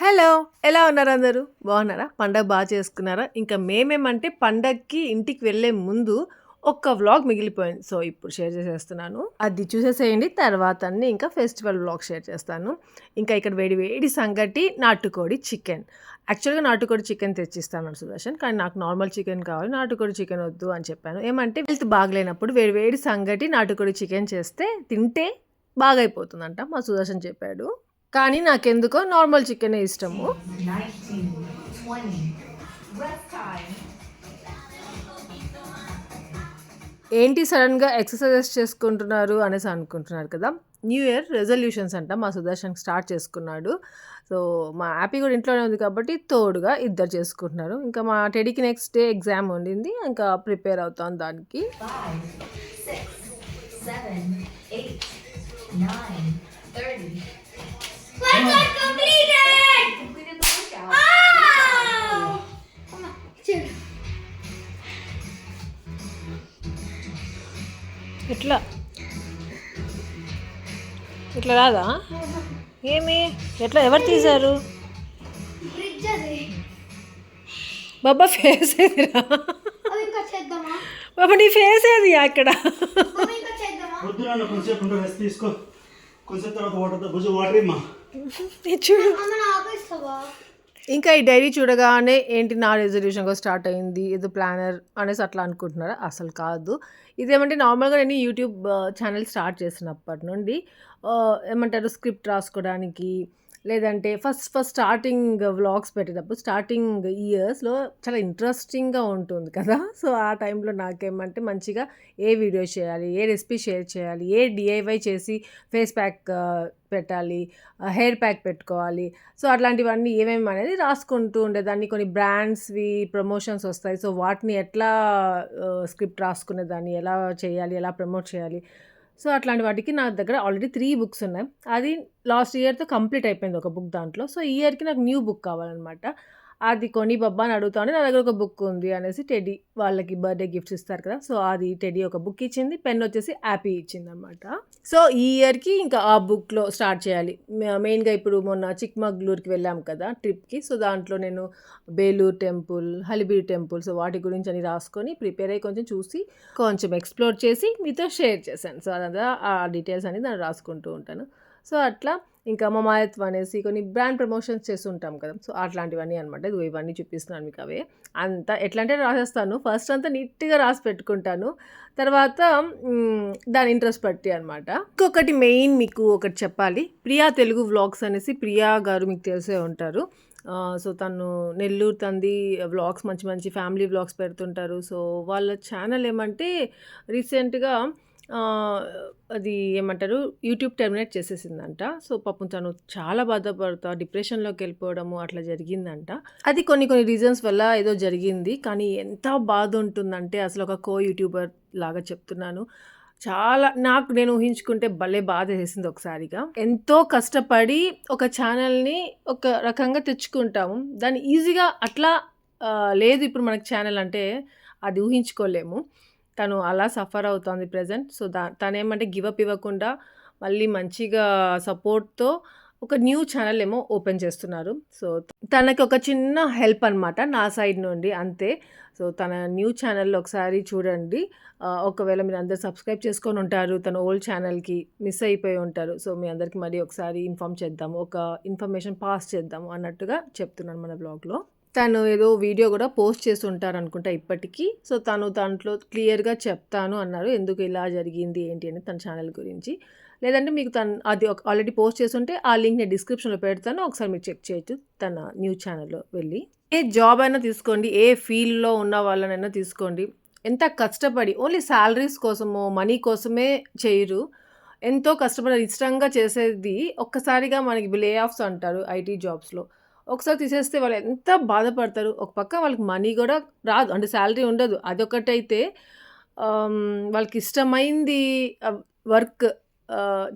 Hello! ఎలా ఉన్నారు అందరూ? బాగున్నారా? పండగ చేసుకున్నారా? ఇంకా మేమేమంటే పండగకి ఇంటికి వెళ్ళే ముందు ఒక్క వ్లాగ్ మిగిలిపోయింది. సో, ఇప్పుడు షేర్ చేసేస్తున్నాను. అది చూసేసేయండి. తర్వాత అన్నీ ఇంకా ఫెస్టివల్ వ్లాగ్ షేర్ చేస్తాను. ఇంకా ఇక్కడ వేడి వేడి సంగటి నాటుకోడి చికెన్. యాక్చువల్‌గా నాటుకోడి చికెన్ తెచ్చిస్తానన్నాడు సుదర్శన్. కానీ నాకు నార్మల్ చికెన్ కావాలి. నాటుకోడి చికెన్ వద్దు అని చెప్పాను. ఏమంటే హెల్త్ బాగలేనప్పుడు వేడి వేడి సంగటి నాటుకోడి చికెన్ చేస్తే తింటే బాగైపోతుందంట మా సుదర్శన్ చెప్పాడు. కానీ నాకెందుకో నార్మల్ చికెనే ఇష్టము. 19, 20. Rest time. ఏంటి సడెన్‌గా ఎక్సర్‌సైజెస్ చేసుకుంటున్నారు అనేసి అనుకుంటున్నారు కదా! న్యూ ఇయర్ రెజల్యూషన్స్ అంట మా సుదర్శన్ స్టార్ట్ చేసుకున్నాడు. సో, మా హ్యాపీ కూడా ఇంట్లోనే ఉంది కాబట్టి తోడుగా ఇద్దరు చేసుకుంటున్నారు. ఇంకా మా టెడీకి నెక్స్ట్ డే ఎగ్జామ్ ఉండింది. ఇంకా ప్రిపేర్ అవుతాం దానికి. 5, 6, 7, 8, 9, 30. Workout completed! Completed the workout. Ow! ఎట్లా? ఇట్లా రాదా? ఏమి? ఎట్లా ఎవరు తీశారు? ఫ్రిడ్జ్ అది బాబా ఫేస్ ఏదిరా? అవి ఇంకా చేద్దామా బాబా నీ ఫేస్ ఏది అక్కడ? అవి ఇంకా చేద్దామా వద్దు నాన్న కొంచెంసేపు ఉంటే రెస్ట్ తీసుకో కొంచెం తర్వాత వాటర్ ఇమ్మా ఇది చూడు. అమ్మ నాకు ఆకలిస్తావా ఇంకా ఈ డైరీ చూడగానే ఏంటి నా రెజల్యూషన్గా స్టార్ట్ అయింది ఏదో ప్లానర్ అనేసి అట్లా అనుకుంటున్నారా? అసలు కాదు. ఇదేమంటే నార్మల్గా నేను యూట్యూబ్ ఛానల్ స్టార్ట్ చేసినప్పటి నుండి ఏమంటారు స్క్రిప్ట్ రాసుకోవడానికి లేదంటే ఫస్ట్ స్టార్టింగ్ వ్లాగ్స్ పెట్టేటప్పుడు స్టార్టింగ్ ఇయర్స్లో చాలా ఇంట్రెస్టింగ్గా ఉంటుంది కదా! సో, ఆ టైంలో నాకేమంటే మంచిగా ఏ వీడియో చేయాలి, ఏ రెసిపీ షేర్ చేయాలి, ఏ డిఐవై చేసి ఫేస్ ప్యాక్ పెట్టాలి, హెయిర్ ప్యాక్ పెట్టుకోవాలి. సో, అట్లాంటివన్నీ ఏమేమి అనేది రాసుకుంటూ ఉండేదాన్ని. కొన్ని బ్రాండ్స్‌వి ప్రమోషన్స్ వస్తాయి. సో, వాటిని ఎట్లా స్క్రిప్ట్ రాసుకునేదాన్ని, ఎలా చేయాలి, ఎలా ప్రమోట్ చేయాలి. సో, అట్లాంటి వాటికి నా దగ్గర ఆల్రెడీ 3 బుక్స్ ఉన్నాయి. అది లాస్ట్ ఇయర్‌తో కంప్లీట్ అయిపోయింది ఒక బుక్ దాంట్లో. సో, ఈ ఇయర్‌కి నాకు న్యూ బుక్ కావాలనమాట. అది కొని బబ్బా అని అడుగుతా ఉంటే నా దగ్గర ఒక బుక్ ఉంది అనేసి టెడ్డీ వాళ్ళకి బర్త్‌డే గిఫ్ట్స్ ఇస్తారు కదా! సో, అది టెడ్డీ ఒక బుక్ ఇచ్చింది. పెన్ వచ్చేసి యాపీ ఇచ్చిందనమాట. సో, ఈ ఇయర్‌కి ఇంకా ఆ బుక్‌లో స్టార్ట్ చేయాలి. మెయిన్‌గా ఇప్పుడు మొన్న చిక్మగళూరుకి వెళ్ళాం కదా ట్రిప్‌కి. సో, దాంట్లో నేను బేలూరు టెంపుల్, హలిబిరి టెంపుల్ సో, వాటి గురించి అని రాసుకొని ప్రిపేర్ అయ్యి కొంచెం చూసి, కొంచెం ఎక్స్‌ప్లోర్ చేసి మీతో షేర్ చేశాను. సో, అదంతా ఆ డీటెయిల్స్ అనేది నేను రాసుకుంటూ ఉంటాను. సో, అట్లా ఇంకా మమాయత్వం అనేసి కొన్ని బ్రాండ్ ప్రమోషన్స్ చేస్తుంటాం కదా! సో, అట్లాంటివన్నీ అనమాట. ఇదిగో ఇవన్నీ చూపిస్తున్నాను మీకు అవే. అంతా ఎట్లా అంటే రాసేస్తాను. ఫస్ట్ అంతా నీట్‌గా రాసి పెట్టుకుంటాను. తర్వాత దాని ఇంట్రెస్ట్ బట్టి అనమాట. ఇంకొకటి మెయిన్ మీకు ఒకటి చెప్పాలి. ప్రియా తెలుగు వ్లాగ్స్ అనేసి ప్రియా గారు మీకు తెలిసే ఉంటారు. సో, తను నెల్లూరు తనది వ్లాగ్స్ మంచి మంచి ఫ్యామిలీ వ్లాగ్స్ పెడుతుంటారు. సో, వాళ్ళ ఛానల్ ఏమంటే రీసెంట్‌గా ఆహ్, అది ఏమంటారు యూట్యూబ్ టెర్మినేట్ చేసేసిందంట. సో, పాపం తను చాలా బాధపడతా డిప్రెషన్‌లోకెళ్ళిపోవడము అట్లా జరిగిందంట. అది కొన్ని కొన్ని రీజన్స్ వల్ల ఏదో జరిగింది. కానీ ఎంత బాధుంటుందంటే అసలు ఒక యూట్యూబర్ లాగా చెప్తున్నాను. చాలా నేను ఊహించుకుంటే భలే బాధేసేసింది ఒకసారిగా. ఎంతో కష్టపడి ఒక ఛానల్‌ని ఒక రకంగా తెచ్చుకుంటాము. దాన్ని ఈజీగా అట్లా లేదు ఇప్పుడు మనకి ఛానల్ అంటే అది ఊహించుకోలేము. తను అలా సఫర్ అవుతోంది ప్రెజెంట్. సో, తనేమంటే గివ్ అప్ ఇవ్వకుండా మళ్ళీ మంచిగా సపోర్ట్‌తో ఒక న్యూ ఛానల్ ఏమో ఓపెన్ చేస్తున్నారు. సో, తనకి ఒక చిన్న హెల్ప్ అనమాట నా సైడ్ నుండి అంతే. సో, తన న్యూ ఛానల్‌లో ఒకసారి చూడండి. ఒకవేళ మీరందరూ సబ్స్క్రైబ్ చేసుకొనుంటారు. తన ఓల్డ్ ఛానల్‌కి మిస్ అయిపోయి ఉంటారు. సో, మీ అందరికి మళ్ళీ ఒకసారి ఇన్ఫార్మ్ చేద్దాము. ఒక ఇన్ఫర్మేషన్ పాస్ చేద్దాము అన్నట్టుగా చెప్తున్నాను మన బ్లాగ్‌లో. తను ఏదో వీడియో గూడా పోస్ట్ చేసి ఉంటారనుకుంటా ఇప్పటికి. సో, తను దాంట్లో క్లియర్‌గా చెప్తాను అన్నారు. ఎందుకు ఇలా జరిగింది ఏంటి అని తన ఛానల్ గురించి. లేదంటే మీకు అది ఆల్రెడీ పోస్ట్ చేసుంటే ఆ లింక్ నేను డిస్క్రిప్షన్‌లో పెడతాను. ఒకసారి మీరు చెక్ చేయొచ్చు తన న్యూ ఛానల్‌లో వెళ్ళి. ఏ జాబ్ అయినా తీసుకోండి. ఏ ఫీల్డ్‌లో ఉన్న వాళ్ళనైనా తీసుకోండి. ఎంత కష్టపడి ఓన్లీ సాలరీస్ కోసమో, మనీ కోసమే చేయరు. ఎంతో కష్టపడి ఇష్టంగా చేసేది ఒక్కసారిగా మనకి లే ఆఫ్స్ అంటారు ఐటీ జాబ్స్‌లో. ఒకసారి తీసేస్తే వాళ్ళు ఎంత బాధపడతారు. ఒక పక్క వాళ్ళకి మనీ గూడా రాదు. అంటే సాలరీ ఉండదు. అదొకటైతే వాళ్ళకిష్టమైంది వర్క్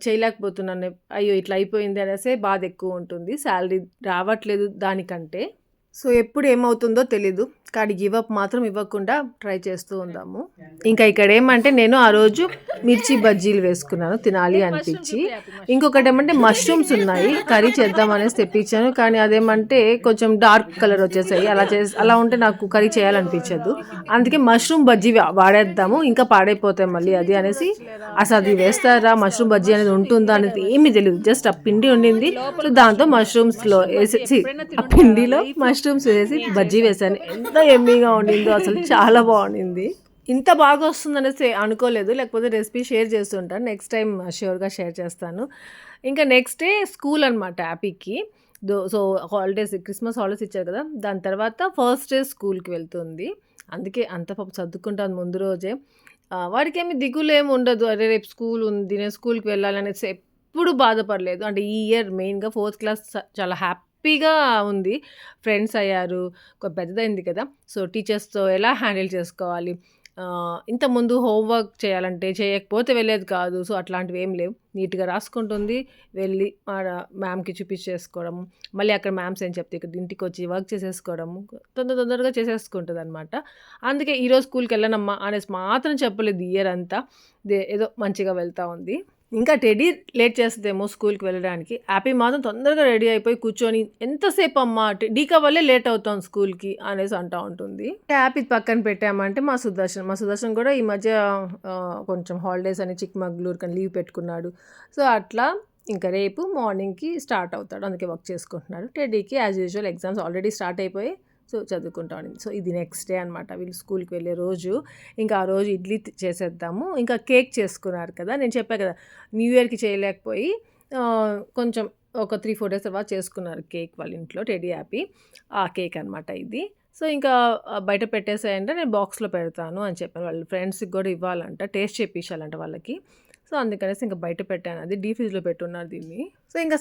చేయలేకపోతున్నాను. అయ్యో! ఇట్లా అయిపోయింది అనేసే బాధ ఎక్కువుంటుంది. సాలరీ రావట్లేదు దానికంటే. సో ఎప్పుడు ఏమవుతుందో తెలీదు. కానీ గివ్ అప్ మాత్రం ఇవ్వకుండా ట్రై చేస్తూ ఉందాము. ఇంకా ఇక్కడ ఏమంటే నేను ఆ రోజు మిర్చి బజ్జీలు వేసుకున్నాను తినాలి అనిపించి. ఇంకొకటి ఏమంటే మష్రూమ్స్ ఉన్నాయి, కర్రీ చేద్దాం అనేసి తెప్పించాను. కానీ అదేమంటే కొంచెం డార్క్ కలర్ వచ్చేసాయి. అలా ఉంటే నాకు కర్రీ చేయాలనిపించదు. అందుకే మష్రూమ్ బజ్జీ వాడేద్దాము, ఇంకా పాడైపోతాయి మళ్ళీ అది అనేసి. అసలు అది వేస్తారా, మష్రూమ్ బజ్జీ అనేది ఉంటుందా అనేది ఏమీ తెలియదు. జస్ట్ ఆ పిండి ఉండింది, సో దాంతో మష్రూమ్స్లో వేసేసి ఆ పిండిలో మష్రూమ్స్ వేసి బజ్జీ వేసాను. ఎంత ఎమ్మీగా ఉండిందో, అసలు చాలా బాగుండింది. ఇంత బాగా వస్తుందనేసి అనుకోలేదు, లేకపోతే రెసిపీ షేర్ చేస్తుంటాను. నెక్స్ట్ టైం ష్యూర్గా షేర్ చేస్తాను. ఇంకా నెక్స్ట్ డే స్కూల్ అనమాట హ్యాపీకి. సో హాలిడేస్, క్రిస్మస్ హాలిడేస్ ఇచ్చారు కదా, దాని తర్వాత ఫస్ట్ డే స్కూల్కి వెళ్తుంది. అందుకే అంత పాప చదువుకుంటాను ముందు రోజే. వాడికి ఏమి దిగులు ఏమి ఉండదు, అరే రేపు స్కూల్ ఉంది నేను స్కూల్కి వెళ్ళాలనేసి ఎప్పుడు బాధపడలేదు. అంటే ఈ ఇయర్ మెయిన్గా 4th క్లాస్ చాలా హ్యాపీగా ఉంది. ఫ్రెండ్స్ అయ్యారు, పెద్దదైంది కదా, సో టీచర్స్తో ఎలా హ్యాండిల్ చేసుకోవాలి, ఇంతకుముందు హోంవర్క్ చేయాలంటే చేయకపోతే వెళ్ళేది కాదు. సో అట్లాంటివి ఏం లేవు, నీట్గా రాసుకుంటుంది, వెళ్ళి మ్యామ్కి చూపించేసుకోవడము, మళ్ళీ అక్కడ మ్యామ్స్ ఏం చెప్తే ఇక్కడ ఇంటికి వచ్చి వర్క్ చేసేసుకోవడము, తొందరగా చేసేసుకుంటుంది అనమాట. అందుకే ఈరోజు స్కూల్కి వెళ్ళనమ్మా అనేసి మాత్రం చెప్పలేదు ఇయర్ అంతా. ఏదో మంచిగా వెళ్తూ ఉంది. ఇంకా టెడీ లేట్ చేస్తుందేమో స్కూల్కి వెళ్ళడానికి. హ్యాపీ మాత్రం తొందరగా రెడీ అయిపోయి కూర్చొని ఎంతసేపు అమ్మా డీకా వల్లే లేట్ అవుతాం స్కూల్కి అనేసి అంటూ ఉంటుంది. హ్యాపీ పక్కన పెట్టామంటే మా సుదర్శన్ కూడా ఈ మధ్య కొంచెం హాలిడేస్ అని చిక్మగళూరు కానీ లీవ్ పెట్టుకున్నాడు. సో అట్లా ఇంకా రేపు మార్నింగ్కి స్టార్ట్ అవుతాడు, అందుకే వర్క్ చేసుకుంటున్నాడు. టెడీకి as usual exams already start అయిపోయి సో చదువుకుంటాను. సో ఇది నెక్స్ట్ డే అనమాట, వీళ్ళు స్కూల్కి వెళ్ళే రోజు. ఇంకా ఆ రోజు ఇడ్లీ చేసేద్దాము. ఇంకా కేక్ చేసుకున్నారు కదా, నేను చెప్పా కదా న్యూ ఇయర్కి చేయలేకపోయి కొంచెం ఒక 3-4 డేస్ తర్వాత చేసుకున్నారు కేక్ వాళ్ళ ఇంట్లో, టెడీ హ్యాపీ. ఆ కేక్ అనమాట ఇది. సో ఇంకా బయట పెట్టేసాయంటే నేను బాక్స్లో పెడతాను అని చెప్పాను. వాళ్ళ ఫ్రెండ్స్కి కూడా ఇవ్వాలంట, టేస్ట్ చేయించాలంట వాళ్ళకి. సో అందుకనేసి ఇంకా బయట పెట్టాను, అది డీ ఫ్రిడ్జ్లో పెట్టున్నారు దీన్ని. సో ఇంకా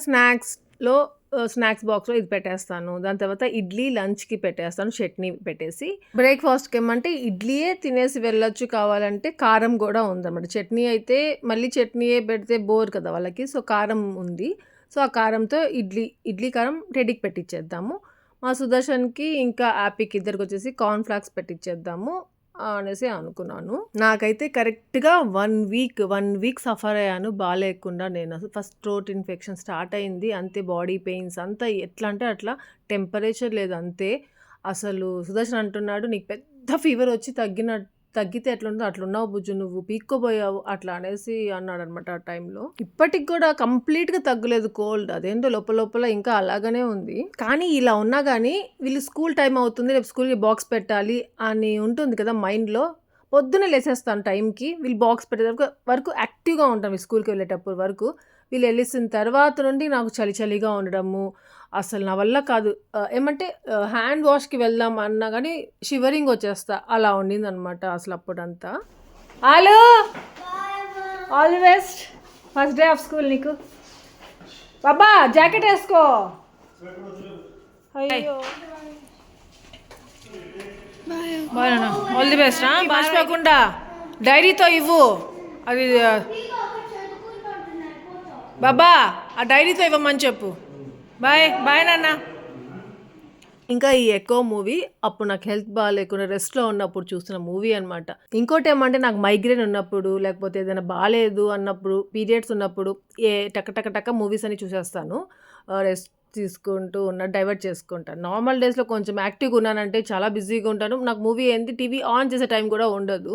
స్నాక్స్ బాక్స్లో ఇది పెట్టేస్తాను. దాని తర్వాత ఇడ్లీ లంచ్కి పెట్టేస్తాను, చట్నీ పెట్టేసి. బ్రేక్ఫాస్ట్కి ఏమంటే ఇడ్లీయే తినేసి వెళ్ళొచ్చు, కావాలంటే కారం కూడా ఉందన్నమాట. చట్నీ అయితే మళ్ళీ చట్నీయే పెడితే బోర్ కదా వాళ్ళకి, సో కారం ఉంది. సో ఆ కారంతో ఇడ్లీ కారం టెడీకి పెట్టించేద్దాము. మా సుదర్శన్కి ఇంకా హ్యాపీకి ఇద్దరికి వచ్చేసి కార్న్ఫ్లాక్స్ పెట్టించేద్దాము అనేసి అనుకున్నాను. నాకైతే కరెక్ట్గా 1 వీక్ సఫర్ అయ్యాను బాగాలేకుండా. నేను అసలు ఫస్ట్ థ్రోట్ ఇన్ఫెక్షన్ స్టార్ట్ అయింది, అంతే బాడీ పెయిన్స్ అంతా ఎట్లా అంటే అట్లా, టెంపరేచర్ లేదు అంతే. అసలు సుదర్శన్ అంటున్నాడు నీకు పెద్ద ఫీవర్ వచ్చి తగ్గితే ఎట్లుందో అట్లున్నావు బుజ్జు, నువ్వు పీక్కోబోయావు అట్లా అనేసి అన్నాడు అనమాట ఆ టైంలో. ఇప్పటికి కూడా కంప్లీట్గా తగ్గలేదు కోల్డ్, అదేంటో లోపల ఇంకా అలాగనే ఉంది. కానీ ఇలా ఉన్నా కానీ వీళ్ళు స్కూల్ టైం అవుతుంది, రేపు స్కూల్కి బాక్స్ పెట్టాలి అని ఉంటుంది కదా మైండ్లో. పొద్దున్నే లేసేస్తాను టైంకి, వీళ్ళు బాక్స్ పెట్టే వరకు యాక్టివ్గా ఉంటాం. స్కూల్కి వెళ్ళేటప్పుడు వరకు వీళ్ళు వెళ్ళేసిన తర్వాత నుండి నాకు చలిగా ఉండడము, అసలు నా వల్ల కాదు. ఏమంటే హ్యాండ్ వాష్కి వెళ్దాం అన్నా కానీ షివరింగ్ వచ్చేస్తా, అలా ఉండింది అనమాట అసలు అప్పుడంతా. Hello, all the best, first day of school నీకు. బాబా జాకెట్ వేసుకో. అయ్యో ఆల్ ది బెస్ట్. మర్చిపోకుండా డైరీతో ఇవ్వు, అది బాబా ఆ డైరీతో ఇవ్వమని చెప్పు. బాయ్ నాన్న. ఇంకా ఈ ఎకో మూవీ అప్పుడు నాకు హెల్త్ బాగాలేకుండా రెస్ట్లో ఉన్నప్పుడు చూస్తున్న మూవీ అనమాట. ఇంకోటి ఏమంటే నాకు మైగ్రేన్ ఉన్నప్పుడు, లేకపోతే ఏదైనా బాగాలేదు అన్నప్పుడు, పీరియడ్స్ ఉన్నప్పుడు టక మూవీస్ అని చూసేస్తాను. రెస్ట్ తీసుకుంటూ డైవర్ట్ చేసుకుంటాను. నార్మల్ డేస్లో కొంచెం యాక్టివ్గా ఉన్నానంటే చాలా బిజీగా ఉంటాను, నాకు మూవీ ఏంటి టీవీ ఆన్ చేసే టైం కూడా ఉండదు.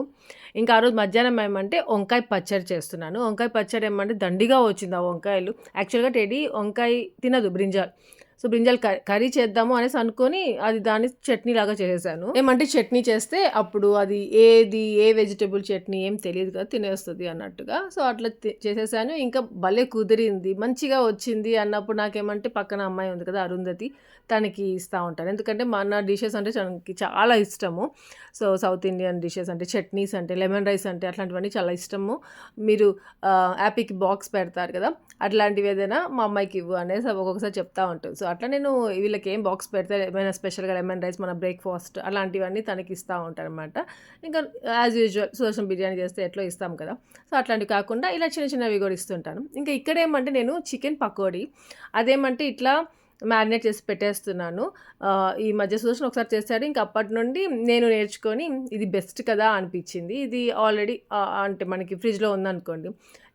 ఇంకా ఆ రోజు మధ్యాహ్నం ఏమంటే వంకాయ పచ్చడి చేస్తున్నాను. వంకాయ పచ్చడి ఏమంటే దండిగా వచ్చింది ఆ వంకాయలు. యాక్చువల్గా టెడీ వంకాయ తినదు, బ్రింజాల్. సో బ్రింజాల్ కర్రీ చేద్దాము అనేసి అనుకొని అది దాన్ని చట్నీ లాగా చేసేసాను. ఏమంటే చట్నీ చేస్తే అప్పుడు అది ఏ వెజిటేబుల్ చట్నీ ఏం తెలియదు కదా, తినేస్తుంది అన్నట్టుగా. సో అట్లా చేసేసాను. ఇంకా భలే కుదిరింది, మంచిగా వచ్చింది అన్నప్పుడు నాకేమంటే పక్కన అమ్మాయి ఉంది కదా అరుంధతి, తనకి ఇస్తూ ఉంటాను. ఎందుకంటే మన డిషెస్ అంటే తనకి చాలా ఇష్టము. సో సౌత్ ఇండియన్ డిషెస్ అంటే చట్నీస్ అంటే లెమన్ రైస్ అంటే అట్లాంటివన్నీ చాలా ఇష్టము. మీరు హ్యాపీకి బాక్స్ పెడతారు కదా, అట్లాంటివి ఏదైనా మా అమ్మాయికి ఇవ్వు అనేసి ఒక్కొక్కసారి చెప్తా ఉంటుంది. సో అట్లా నేను వీళ్ళకి ఏం బాక్స్ పెడితే ఏమైనా స్పెషల్గా లెమన్ రైస్, మన బ్రేక్ఫాస్ట్ అలాంటివన్నీ తనకి ఇస్తూ ఉంటాను అనమాట. ఇంకా యాజ్ యూజువల్ సుదర్శన్ బిర్యానీ చేస్తే ఎట్లా ఇస్తాం కదా, సో అట్లాంటివి కాకుండా ఇలా చిన్నవి కూడా ఇస్తుంటాను. ఇంకా ఇక్కడ ఏమంటే నేను చికెన్ పకోడీ, అదేమంటే ఇట్లా మ్యారినేట్ చేసి పెట్టేస్తున్నాను. ఈ మధ్య సుదర్శన్ ఒకసారి చేశాడు. ఇంక అప్పటి నుండి నేను నేర్చుకొని ఇది బెస్ట్ కదా అనిపించింది. ఇది ఆల్రెడీ అంటే మనకి ఫ్రిడ్జ్‌లో ఉందనుకోండి,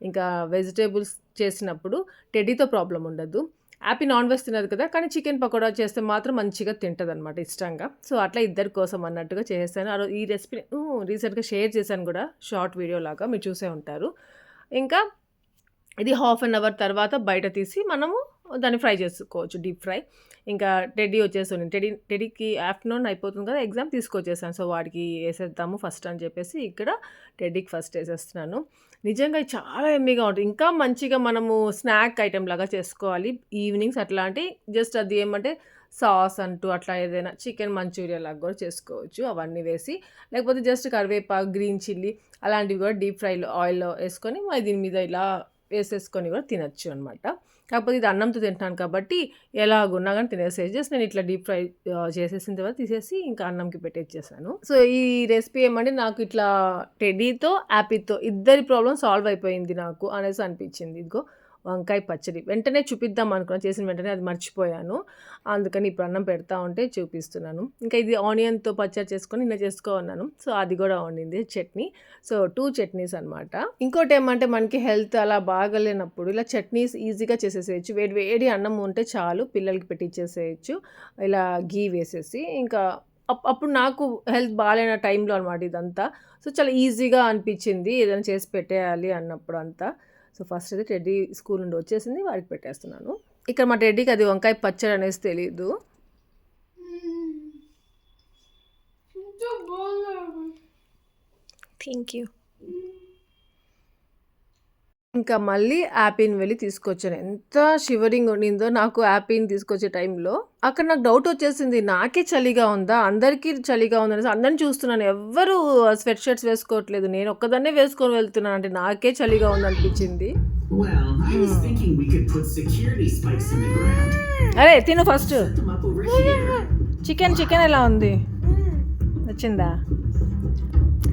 ఇంకా వెజిటబుల్స్ చేసినప్పుడు టెడ్డీతో ప్రాబ్లమ్ ఉండదు. యాపీ నాన్ వెజ్ తినదు కదా, కానీ చికెన్ పకోడా చేస్తే మాత్రం మంచిగా తింటదనమాట ఇష్టంగా. సో అట్లా ఇద్దరి కోసం అన్నట్టుగా చేసేసాను. ఈ రెసిపీ రీసెంట్గా షేర్ చేశాను కూడా, షార్ట్ వీడియో లాగా మీరు చూసే ఉంటారు. ఇంకా ఇది హాఫ్ అన్ అవర్ తర్వాత బయట తీసి మనము దాన్ని ఫ్రై చేసుకోవచ్చు, డీప్ ఫ్రై. ఇంకా టెడ్డీ వచ్చేస్తుంది. టెడ్డీకి ఆఫ్టర్నూన్ అయిపోతుంది కదా, ఎగ్జామ్ తీసుకొచ్చేసాను. సో వాడికి వేసేద్దాము ఫస్ట్ అని చెప్పేసి ఇక్కడ టెడ్డీకి ఫస్ట్ వేసేస్తున్నాను. నిజంగా ఇది చాలా ఎమ్మీగా ఉంటుంది. ఇంకా మంచిగా మనము స్నాక్ ఐటెం లాగా చేసుకోవాలి ఈవినింగ్స్. అట్లాంటి జస్ట్ అది ఏమంటే సాస్ అంటూ అట్లా ఏదైనా చికెన్ మంచూరియా లాగా కూడా చేసుకోవచ్చు అవన్నీ వేసి. లేకపోతే జస్ట్ కరివేపాకు, గ్రీన్ చిల్లీ అలాంటివి కూడా డీప్ ఫ్రైలో ఆయిల్లో వేసుకొని దీని మీద ఇలా వేసేసుకొని కూడా తినచ్చు అనమాట. కాకపోతే ఇది అన్నంతో తింటాను కాబట్టి ఎలాగున్నా కానీ తినేసేసి జస్ట్ నేను ఇట్లా డీప్ ఫ్రై చేసేసిన తర్వాత తీసేసి ఇంకా అన్నంకి పెట్టేసేసాను. సో ఈ రెసిపీ ఏమంటే నాకు ఇట్లా టెడ్డీతో యాపీతో ఇద్దరి ప్రాబ్లం సాల్వ్ అయిపోయింది నాకు అనేసి అనిపించింది. ఇదిగో వంకాయ పచ్చడి వెంటనే చూపిద్దాం అనుకున్నాను, చేసిన వెంటనే అది మర్చిపోయాను. అందుకని ఇప్పుడు అన్నం పెడతా ఉంటే చూపిస్తున్నాను. ఇంకా ఇది ఆనియన్తో పచ్చడి చేసుకొని నిన్న చేసుకోన్నాను. సో అది కూడా వండింది చట్నీ. సో 2 చట్నీస్ అనమాట. ఇంకోటి ఏమంటే మనకి హెల్త్ అలా బాగలేనప్పుడు ఇలా చట్నీస్ ఈజీగా చేసేసేయచ్చు. వేడి వేడి అన్నం ఉంటే చాలు, పిల్లలకి పెట్టించేసేయచ్చు ఇలా గీ వేసేసి. ఇంకా అప్పుడు నాకు హెల్త్ బాగాలేన టైంలో అనమాట ఇదంతా. సో చాలా ఈజీగా అనిపించింది ఏదైనా చేసి పెట్టేయాలి అన్నప్పుడు అంతా. సో ఫస్ట్ అయితే టెడ్డీ స్కూల్ నుండి వచ్చేసింది, వాడికి పెట్టేస్తున్నాను. ఇక్కడ మా టెడ్డీకి అది వంకాయ పచ్చడి అనేసి తెలీదు. Thank you. ఇంకా మళ్ళీ యాపీని వెళ్ళి తీసుకొచ్చాను. ఎంత షివరింగ్ ఉండిందో నాకు యాపీని తీసుకొచ్చే టైంలో. అక్కడ నాకు డౌట్ వచ్చేసింది, నాకే చలిగా ఉందా, అందరికీ చలిగా ఉందనేసి అందరిని చూస్తున్నాను. ఎవ్వరు స్వెట్ షర్ట్స్ వేసుకోవట్లేదు, నేను ఒక్కదాన్నే వేసుకొని వెళ్తున్నాను. అంటే నాకే చలిగా ఉందనిపించింది. Well, I was thinking we could put security spikes in the ground. అరే తిను first. Set them up over here. Chicken ఎలా ఉంది, వచ్చిందా?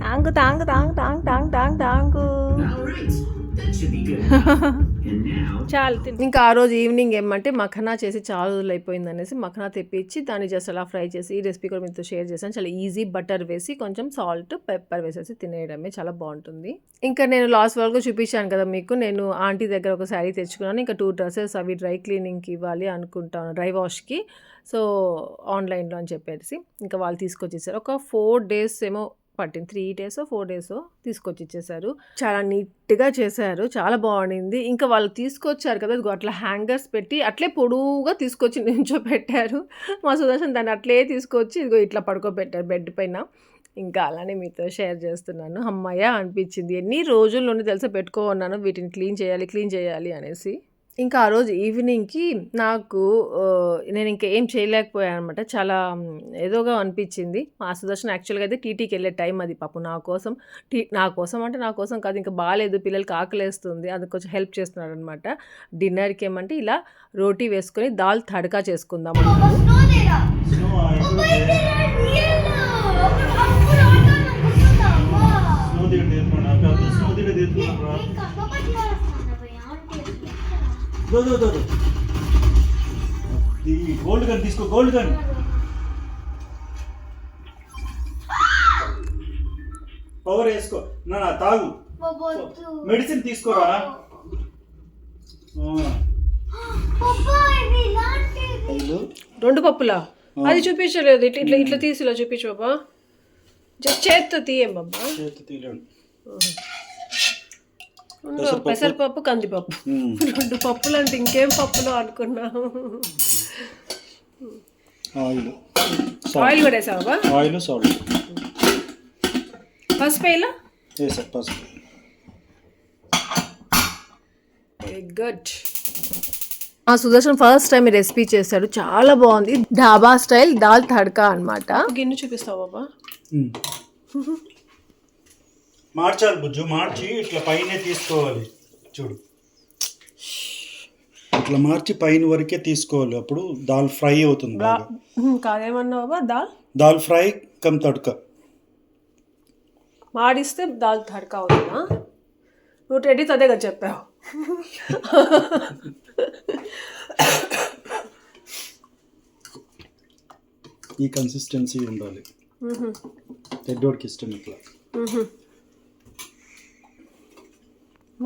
తాంగు తాంగు తాంగు తాంగు తాంగు తాంగు తాంగు. All right, that should be good enough. And now, చాలు. ఇంకా ఆ రోజు ఈవినింగ్ ఏమంటే మఖనా చేసి చాలా రోజులు అయిపోయింది అనేసి మఖనా తెప్పించి దాన్ని జస్ట్ అలా ఫ్రై చేసి ఈ రెసిపీ కూడా మీతో షేర్ చేశాను. చాలా ఈజీ, బటర్ వేసి కొంచెం సాల్ట్ పెప్పర్ వేసేసి తినేయడమే, చాలా బాగుంటుంది. ఇంకా నేను లాస్ట్ వరకు చూపించాను కదా మీకు, నేను ఆంటీ దగ్గర ఒక శారీ తెచ్చుకున్నాను. ఇంకా 2 డ్రెస్సెస్ అవి డ్రై క్లీనింగ్కి ఇవ్వాలి అనుకుంటాను, డ్రై వాష్కి. సో ఆన్లైన్లో అని చెప్పేసి ఇంకా వాళ్ళు తీసుకొచ్చేసారు. ఒక 4 days ఏమో పట్టింది, 3 days 4 days తీసుకొచ్చి ఇచ్చేసారు. చాలా నీట్గా చేశారు, చాలా బాగుండింది. ఇంకా వాళ్ళు తీసుకొచ్చారు కదా, ఇదిగో అట్లా హ్యాంగర్స్ పెట్టి అట్లే పొడువుగా తీసుకొచ్చి నించో పెట్టారు. మా సుదర్శన్ దాన్ని అట్లే తీసుకొచ్చి ఇదిగో ఇట్లా పడుకోబెట్టారు బెడ్ పైన. ఇంకా అలానే మీతో షేర్ చేస్తున్నాను. అమ్మయ్య అనిపించింది. ఎన్ని రోజుల నుండి తెలుసా పెట్టుకున్నాను వీటిని క్లీన్ చేయాలి అనేసి. ఇంకా ఆ రోజు ఈవినింగ్కి నాకు నేను ఇంకా ఏం చేయలేకపోయాను అనమాట. చాలా ఏదోగా అనిపించింది. మా సుదర్శన్ యాక్చువల్గా అయితే టీటీకి వెళ్ళే టైం అది. పాపం నా కోసం అంటే నా కోసం కాదు, ఇంకా బాగాలేదు, పిల్లలకి ఆకలేస్తుంది, అది కొంచెం హెల్ప్ చేస్తున్నాడు అనమాట. డిన్నర్కి ఏమంటే ఇలా రోటీ వేసుకొని దాల్ తడకా చేసుకుందాం అన్నాడు. గోల్డ్ గన్ తీసుకో, గోల్డ్ గన్. పవర్ వేసుకో, నా తాగు, మెడిసిన్ తీసుకోరా. 2 పప్పులా? అది చూపించలేదు. ఇట్లా ఇట్లా తీసి ఇలా చూపించు బాబా. జస్ట్ చేత్తో తీయం బాబా. పెసరపప్పు, కందిపప్పు, 2 పప్పులు అంటే ఇంకేం పప్పులో అనుకున్నాము. ఆయిల్ కూడా వేసావా బాబా? ఆయిల్, సాల్ట్, పసుపు వేయాలా? పసుపు. Very good. ఆ సుదర్శన్ ఫస్ట్ టైం ఈ రెసిపీ చేశాడు, చాలా బాగుంది. ఢాబా స్టైల్ దాల్ తడకా అనమాట. గిన్నె చూపిస్తావా బాబా? మార్చాలి బుజ్జు, మార్చి ఇట్లా పైన తీసుకోవాలి. చూడు, ఇట్లా మార్చి పైన వరకే తీసుకోవాలి, అప్పుడు దాల్ ఫ్రై అవుతుంది బాగా. కాదేమన్నావు బాబా? Dal fry cum tadka. మాడిస్తే దాల్ తడకా అవుతుందా? నువ్వు టెడ్డీతో అదే కదా చెప్పావు. ఈ కన్సిస్టెన్సీ ఉండాలి. పెద్దోడికి ఇష్టం ఇట్లా.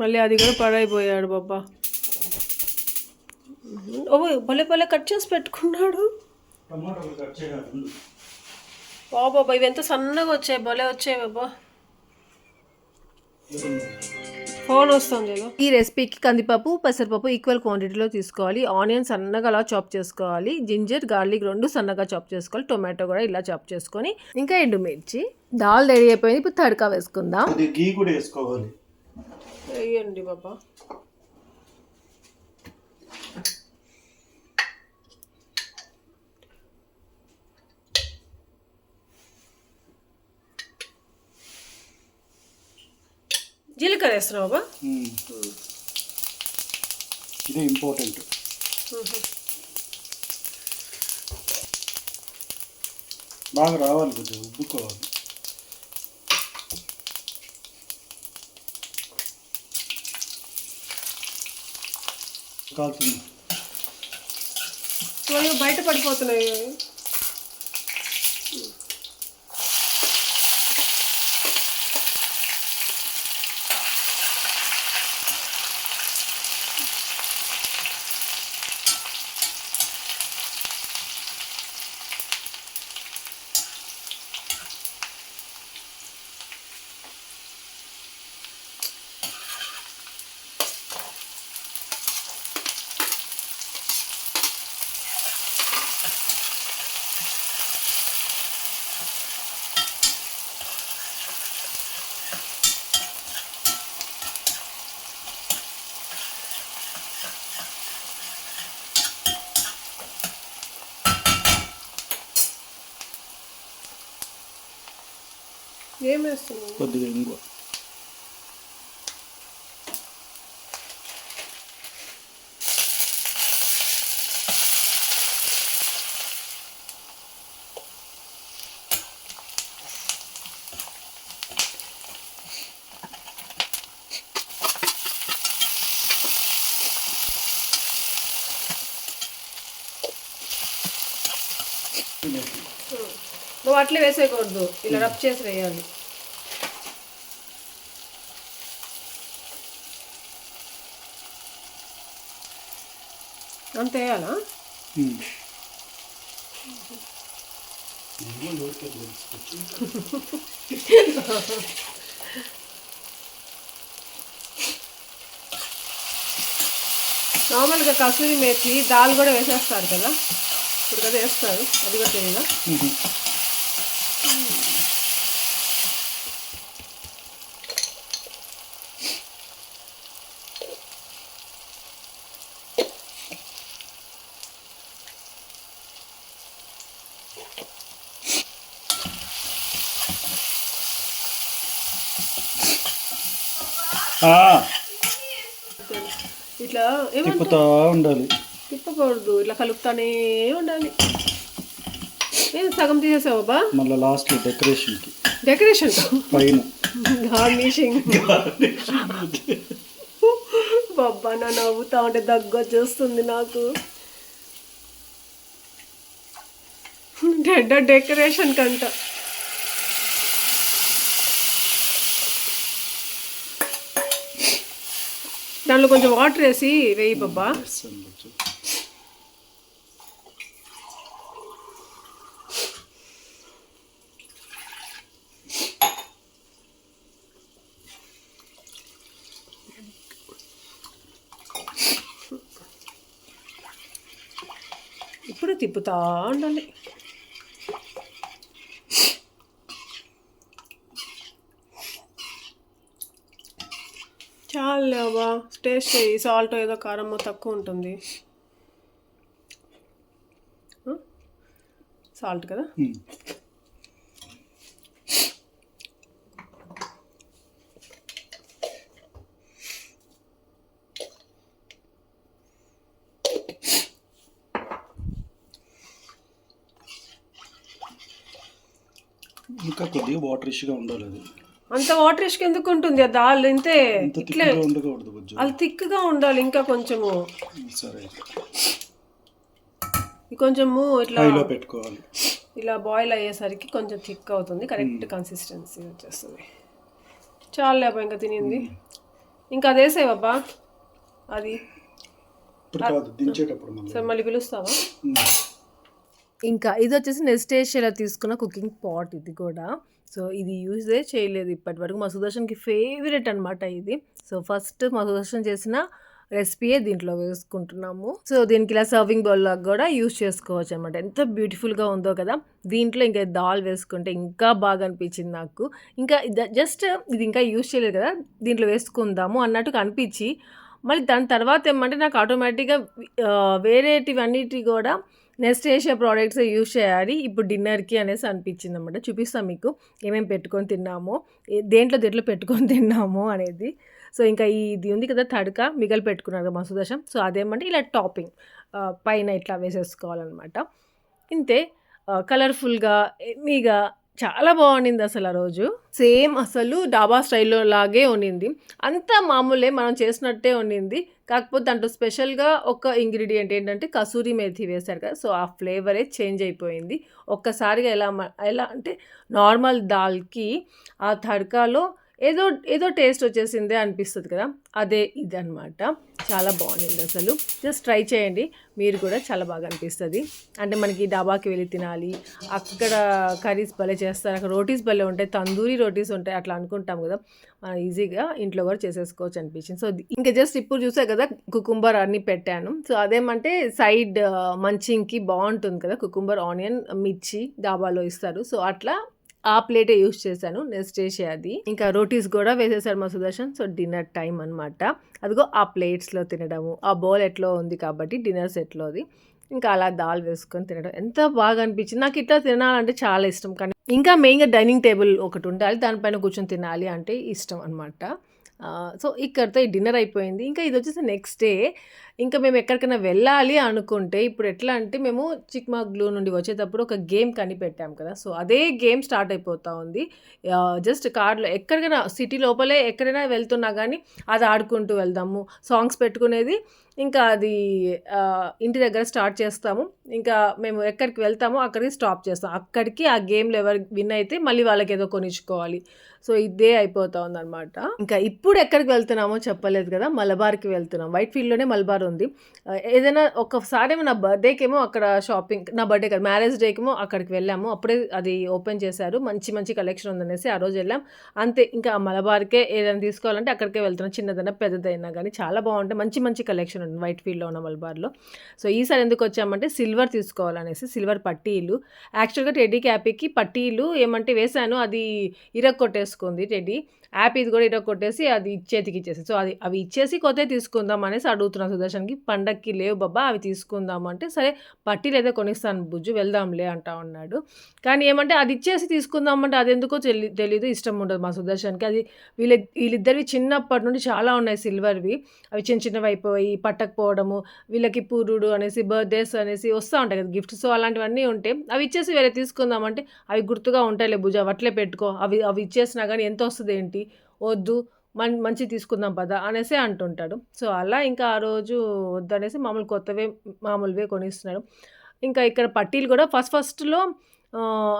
మళ్ళీ అది కూడా పడైపోయాడు బాబా. ఓ భలే భలే కట్ చేసి పెట్టుకున్నాడు. టమాటాలు కట్ చేయాలి. బాబా ఇవి ఎంత సన్నగా వచ్చాయి, భలే వచ్చాయి బాబా. ఫోన్ వస్తుంది ఏదో. ఈ రెసిపీకి కందిపప్పు పెసరపప్పు ఈక్వల్ క్వాంటిటీలో తీసుకోవాలి. ఆనియన్స్ సన్నగా అలా చాప్ చేసుకోవాలి. జింజర్ గార్లిక్ 2 సన్నగా చాప్ చేసుకోవాలి. టొమాటో కూడా ఇలా చాప్ చేసుకొని, ఇంకా ఎండుమిర్చి. దాల్ రెడీ అయిపోయింది. ఇప్పుడు తడకా వేసుకుందాం. అది గీ కూడా వేసుకోవాలి. వేయండి బాబా. జీలకర్ర వేస్తున్నావు బాబా. ఇదే ఇంపార్టెంట్. బాగా రావాలి, కొంచెం ఉబ్బుకోవాలి. కాల్తుంది. బయట పడిపోతున్నాయి. ఏం వేస్తున్నావు? కొద్దిగా ఇంగువ. నువ్వు అట్లే వేసేయకూడదు, ఇలా రబ్ చేసి వేయాలి. అంతే వేయాలా? నార్మల్గా కసూరి మేతి దాల్ కూడా వేసేస్తారు కదా, ఇప్పుడు కదా వేస్తారు, అది కూడా తెలియదా? ఇట్లా తిప్పుతా ఉండాలి. తిప్పకూడదు, ఇట్లా కలుపుతానే ఉండాలి. ఏది సగం తీసేసావు బాబా? మళ్ళీ లాస్ట్ డెకరేషన్కి, డెకరేషన్ పైన గార్నిషింగ్. బాబా నా నవ్వుతా ఉంటే దగ్గు వచ్చేస్తుంది నాకు. డెకరేషన్ కంట. దాంట్లో కొంచెం వాటర్ వేసి వేయి బాబా. ఇప్పుడు తిప్పుతా ఉండాలి. చాలే బాబా, టేస్ట్ చేయి. సాల్ట్ ఏదో కారమో తక్కువ ఉంటుంది. సాల్ట్ కదా. ఇంకా కొద్దిగా వాటరిష్గా ఉండాలి. అది అంత వాటరిష్గా ఎందుకు ఉంటుంది? ఆ దాల్ ఇంతే ఇట్లే ఉండకూడదు, అది థిక్గా ఉండాలి. ఇంకా కొంచెము సరే, కొంచెము ఇట్లా హైలో పెట్టుకోవాలి. ఇలా బాయిల్ అయ్యేసరికి కొంచెం థిక్ అవుతుంది, కరెక్ట్ కన్సిస్టెన్సీ వచ్చేస్తుంది. చాలా లేపా ఇంకా తినింది. ఇంకా అదేసే బాబా అది. ఇప్పుడు కాదు, దించేటప్పుడు మళ్ళీ. సరే మళ్ళీ పిలుస్తావా? ఇంకా ఇది వచ్చేసి నెస్టేషియాలో తీసుకున్న కుకింగ్ పాట్ ఇది కూడా. సో ఇది యూజే చేయలేదు ఇప్పటి వరకు. మా సుదర్శన్కి ఫేవరెట్ అనమాట ఇది. సో ఫస్ట్ మా సుదర్శన్ చేసిన రెసిపీయే దీంట్లో వేసుకుంటున్నాము. సో దీనికి ఇలా సర్వింగ్ బౌల్లో కూడా యూజ్ చేసుకోవచ్చు అనమాట. ఎంత బ్యూటిఫుల్గా ఉందో కదా. దీంట్లో ఇంకా దాల్ వేసుకుంటే ఇంకా బాగా అనిపించింది నాకు. ఇంకా జస్ట్ ఇది ఇంకా యూజ్ చేయలేదు కదా, దీంట్లో వేసుకుందాము అన్నట్టుగా అనిపించి, మళ్ళీ దాని తర్వాత ఏమంటే నాకు ఆటోమేటిక్గా వేరేటివన్నిటి కూడా నెస్టేషియా ప్రోడక్ట్స్ యూజ్ చేయాలి ఇప్పుడు డిన్నర్కి అనేసి అనిపించింది అనమాట. చూపిస్తాను మీకు ఏమేమి పెట్టుకొని తిన్నామో, దేంట్లో పెట్టుకొని తిన్నాము అనేది. సో ఇంకా ఇది ఉంది కదా తడక మిగలు పెట్టుకున్నారు మా సుదర్శన్. సో అదేమంటే ఇలా టాపింగ్ పైన ఇట్లా వేసేసుకోవాలన్నమాట. ఇంతే కలర్ఫుల్గా ఎమ్మీగా చాలా బాగుండింది అసలు ఆ రోజు. సేమ్ అసలు డాబా స్టైల్లో లాగే ఉండింది. అంతా మామూలే, మనం చేసినట్టే ఉండింది. కాకపోతే దాంట్లో స్పెషల్గా ఒక ఇంగ్రీడియంట్ ఏంటంటే కసూరి మేథి వేశారు కదా. సో ఆ ఫ్లేవరే చేంజ్ అయిపోయింది ఒక్కసారిగా. ఎలా అంటే నార్మల్ దాల్కి ఆ తడకాలో ఏదో టేస్ట్ వచ్చేసిందే అనిపిస్తుంది కదా, అదే ఇది అనమాట. చాలా బాగుంది అసలు. జస్ట్ ట్రై చేయండి మీరు కూడా, చాలా బాగా అనిపిస్తుంది. అంటే మనకి డాబాకి వెళ్ళి తినాలి, అక్కడ కర్రీస్ భలే చేస్తారు, అక్కడ రోటీస్ భలే ఉంటాయి, తందూరి రోటీస్ ఉంటాయి అట్లా అనుకుంటాం కదా, ఈజీగా ఇంట్లో కూడా చేసేసుకోవచ్చు అనిపించింది. సో ఇంకా జస్ట్ ఇప్పుడు చూసా కదా కుకుంబర్ అన్నీ పెట్టాను. సో అదేమంటే సైడ్ మంచింగ్కి బాగుంటుంది కదా, కుకుంబర్ ఆనియన్ మిర్చి డాబాలో ఇస్తారు. సో అట్లా ఆ ప్లేటే యూజ్ చేశాను నెస్టేషియాది. ఇంకా రోటీస్ కూడా వేసేసారు మా సుదర్శన్. సో డిన్నర్ టైం అనమాట. అదిగో ఆ ప్లేట్స్లో తినడము, ఆ బౌల్ ఎట్లో ఉంది కాబట్టి డిన్నర్ సెట్లోది. ఇంకా అలా దాల్ వేసుకొని తినడం ఎంత బాగా అనిపించింది. నాకు ఇట్లా తినాలంటే చాలా ఇష్టం. కానీ ఇంకా మెయిన్గా డైనింగ్ టేబుల్ ఒకటి ఉండాలి, దానిపైన కూర్చొని తినాలి అంటే ఇష్టం అనమాట. సో ఇక్కడితో ఈ డిన్నర్ అయిపోయింది. ఇంకా ఇది వచ్చేసి నెక్స్ట్ డే. ఇంకా మేము ఎక్కడికైనా వెళ్ళాలి అనుకుంటే ఇప్పుడు ఎట్లా అంటే మేము చిక్మగళూరు నుండి వచ్చేటప్పుడు ఒక గేమ్ కనిపెట్టాం కదా. సో అదే గేమ్ స్టార్ట్ అయిపోతూ ఉంది. జస్ట్ కార్లో ఎక్కడికైనా సిటీ లోపలే ఎక్కడైనా వెళ్తున్నా కానీ అది ఆడుకుంటూ వెళ్దాము, సాంగ్స్ పెట్టుకునేది. ఇంకా అది ఇంటి దగ్గర స్టార్ట్ చేస్తాము. ఇంకా మేము ఎక్కడికి వెళ్తామో అక్కడికి స్టాప్ చేస్తాం. అక్కడికి ఆ గేమ్లో ఎవరు విన్ అయితే మళ్ళీ వాళ్ళకి ఏదో కొనిచ్చుకోవాలి. సో ఇదే అయిపోతా ఉందన్నమాట. ఇంకా ఇప్పుడు ఎక్కడికి వెళ్తున్నామో చెప్పలేదు కదా, మలబార్కి వెళ్తున్నాం. వైట్ ఫీల్డ్లోనే మలబార్ ఉంది. ఏదైనా ఒకసారి నా బర్త్డేకేమో అక్కడ షాపింగ్, నా బర్త్డే కాదు మ్యారేజ్ డేకేమో అక్కడికి వెళ్ళాము. అప్పుడే అది ఓపెన్ చేశారు, మంచి మంచి కలెక్షన్ ఉందనేసి ఆ రోజు వెళ్ళాం. అంతే, ఇంకా మలబార్కే ఏదైనా తీసుకోవాలంటే అక్కడికే వెళ్తున్నాం. చిన్నదైనా పెద్దదైనా కానీ చాలా బాగుంటాయి, మంచి కలెక్షన్ ఉంది వైట్ ఫీల్డ్లో ఉన్న మలబార్లో. సో ఈసారి ఎందుకు వచ్చామంటే సిల్వర్ తీసుకోవాలనేసి, సిల్వర్ పట్టీలు. యాక్చువల్గా టెడ్డీ క్యాపీకి పట్టీలు ఏమంటే వేశాను, అది ఇరగొట్టేసుకుంది టెడ్డీ. యాప్ ఇది కూడా ఇరగొట్టేసి అది చేతికి ఇచ్చేసి, సో అవి ఇచ్చేసి కొత్తవి తీసుకుందాం అనేసి అడుగుతున్నాను సుదర్శన్కి. పండక్కి లేవు బాబా అవి తీసుకుందాం అంటే, సరే పట్టీలు అయితే కొనిస్తాను బుజ్జు వెళ్దాంలే అంటా ఉన్నాడు. కానీ ఏమంటే అది ఇచ్చేసి తీసుకుందామంటే అది ఎందుకో తెలీదు, ఇష్టం ఉండదు మా సుదర్శన్కి. అది వీళ్ళిద్దరివి చిన్నప్పటి నుండి చాలా ఉన్నాయి సిల్వర్వి. అవి చిన్నవి అయిపోయి పట్టకపోవడము, వీళ్ళకి పూరుడు అనేసి బర్త్డేస్ అనేసి వస్తూ ఉంటాయి కదా గిఫ్ట్స్. సో అలాంటివన్నీ ఉంటాయి. అవి ఇచ్చేసి వేరే తీసుకుందామంటే అవి గుర్తుగా ఉంటాయిలే బుజ్జు అవి అట్లే పెట్టుకో, అవి ఇచ్చేసినా కానీ ఎంత వస్తుంది ఏంటి, వద్దు మంచి తీసుకుందాం పదా అనేసి అంటుంటాడు. సో అలా ఇంకా ఆ రోజు వద్దనేసి మామూలువే కొనిస్తున్నాడు. ఇంకా ఇక్కడ పట్టీలు కూడా ఫస్ట్లో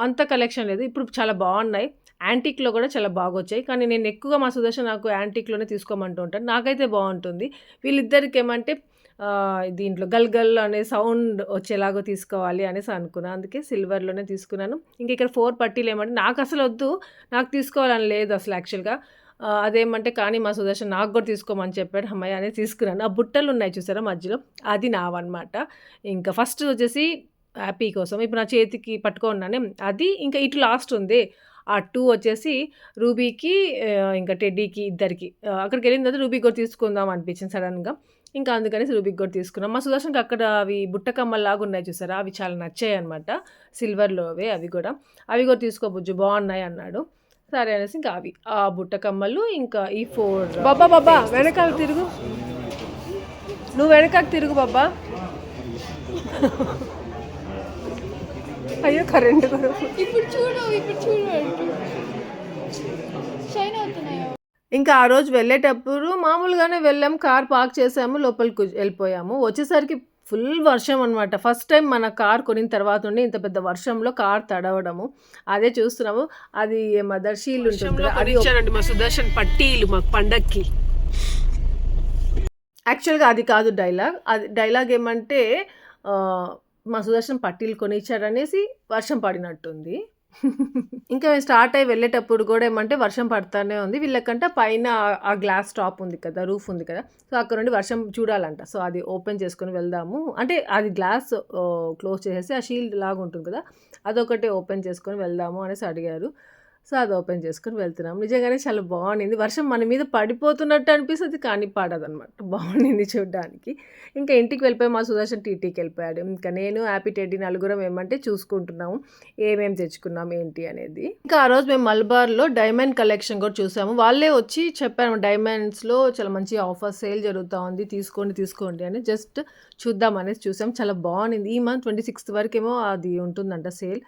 అంత కలెక్షన్ లేదు, ఇప్పుడు చాలా బాగున్నాయి. యాంటిక్లో కూడా చాలా బాగా వచ్చాయి. కానీ నేను ఎక్కువగా మా సుదర్శన్ నాకు యాంటిక్లోనే తీసుకోమంటూ ఉంటాను, నాకైతే బాగుంటుంది. వీళ్ళిద్దరికి ఏమంటే దీంట్లో గల్ అనే సౌండ్ వచ్చేలాగా తీసుకోవాలి అనేసి అనుకున్నాను, అందుకే సిల్వర్లోనే తీసుకున్నాను. ఇంక ఇక్కడ 4 పట్టీలు ఏమంటే నాకు అసలు వద్దు, నాకు తీసుకోవాలని లేదు అసలు యాక్చువల్గా. అదేమంటే కానీ మా సుదర్శన్ నాకు కూడా తీసుకోమని చెప్పాడు, అమ్మాయి అనేది తీసుకున్నాను. ఆ బుట్టలు ఉన్నాయి చూసారా మధ్యలో, అది నావన్నమాట. ఇంకా ఫస్ట్ వచ్చేసి హ్యాపీ కోసం ఇప్పుడు నా చేతికి పట్టుకున్నానే అది. ఇంకా ఇటు లాస్ట్ ఉంది ఆ 2 వచ్చేసి రూబీకి ఇంకా టెడ్డీకి ఇద్దరికి. అక్కడికి వెళ్ళిన తర్వాత రూబీకి కూడా తీసుకుందాం అనిపించింది సడన్గా. ఇంకా అందుకనేసి రూబీకి కూడా తీసుకున్నాం. మా సుదర్శన్కి అక్కడ అవి బుట్టకమ్మల్లాగా ఉన్నాయి చూసారా, అవి చాలా నచ్చాయి అనమాట, సిల్వర్లోవే. అవి కూడా తీసుకోబుజ్జు బాగున్నాయి అన్నాడు. సరే అనేసి ఇంకా అవి ఆ బుట్టకమ్మలు ఇంకా ఈ 4. బాబా వెనకాల తిరుగు, నువ్వు వెనకాల తిరుగు బాబా. అయ్యో కరెంట్ కూడా. ఇప్పుడు చూడు షైన్ అవుతున్నాయో. ఇంకా ఆ రోజు వెళ్ళేటప్పుడు మామూలుగానే వెళ్ళాము, కార్ పార్క్ చేసాము, లోపలికి వెళ్ళిపోయాము. వచ్చేసరికి ఫుల్ వర్షం అనమాట. ఫస్ట్ టైం మన కార్ కొనిన తర్వాత నుండి ఇంత పెద్ద వర్షంలో కార్ తడవడము అదే చూస్తున్నాము. అది మదర్ షీల్డ్ ఉంటుంది కదా, అది ఇచ్చారండి మా సుదర్శన్ పట్టీలు మాకు పండక్కి. యాక్చువల్గా అది కాదు డైలాగ్. అది డైలాగ్ ఏమంటే మా సుదర్శన్ పట్టీలు కొనిచ్చారనేసి వర్షం పడినట్టుంది. ఇంకా మేము స్టార్ట్ అయ్యి వెళ్ళేటప్పుడు కూడా ఏమంటే వర్షం పడతానే ఉంది. వీళ్ళకంటే పైన ఆ గ్లాస్ టాప్ ఉంది కదా, రూఫ్ ఉంది కదా, సో అక్కడ నుండి వర్షం చూడాలంట. సో అది ఓపెన్ చేసుకొని వెళ్దాము అంటే అది గ్లాస్ క్లోజ్ చేసేసి ఆ షీల్డ్ లాగా ఉంటుంది కదా, అదొకటి ఓపెన్ చేసుకొని వెళ్దాము అనేసి అడిగారు. సో అది ఓపెన్ చేసుకొని వెళ్తున్నాం. నిజంగానే చాలా బాగుండింది. వర్షం మన మీద పడిపోతున్నట్టు అనిపిస్తుంది కానీ పడదనమాట. బాగుండింది చూడడానికి. ఇంకా ఇంటికి వెళ్ళిపోయి మా సుదర్శన్ టీటీకి వెళ్ళిపోయాడు. ఇంకా నేను హ్యాపీ టెడ్డీ నలుగురం ఏమంటే చూసుకుంటున్నాము ఏమేమి తెచ్చుకున్నాం ఏంటి అనేది. ఇంకా ఆ రోజు మేము మలబార్లో డైమండ్ కలెక్షన్ కూడా చూసాము. వాళ్ళే వచ్చి చెప్పారు డైమండ్స్లో చాలా మంచి ఆఫర్ సేల్ జరుగుతూ ఉంది, తీసుకోండి అని. జస్ట్ చూద్దాం అనేసి చూసాం. చాలా బాగుంది. ఈ మంత్ 26th వరకేమో అది ఉంటుందంట సేల్.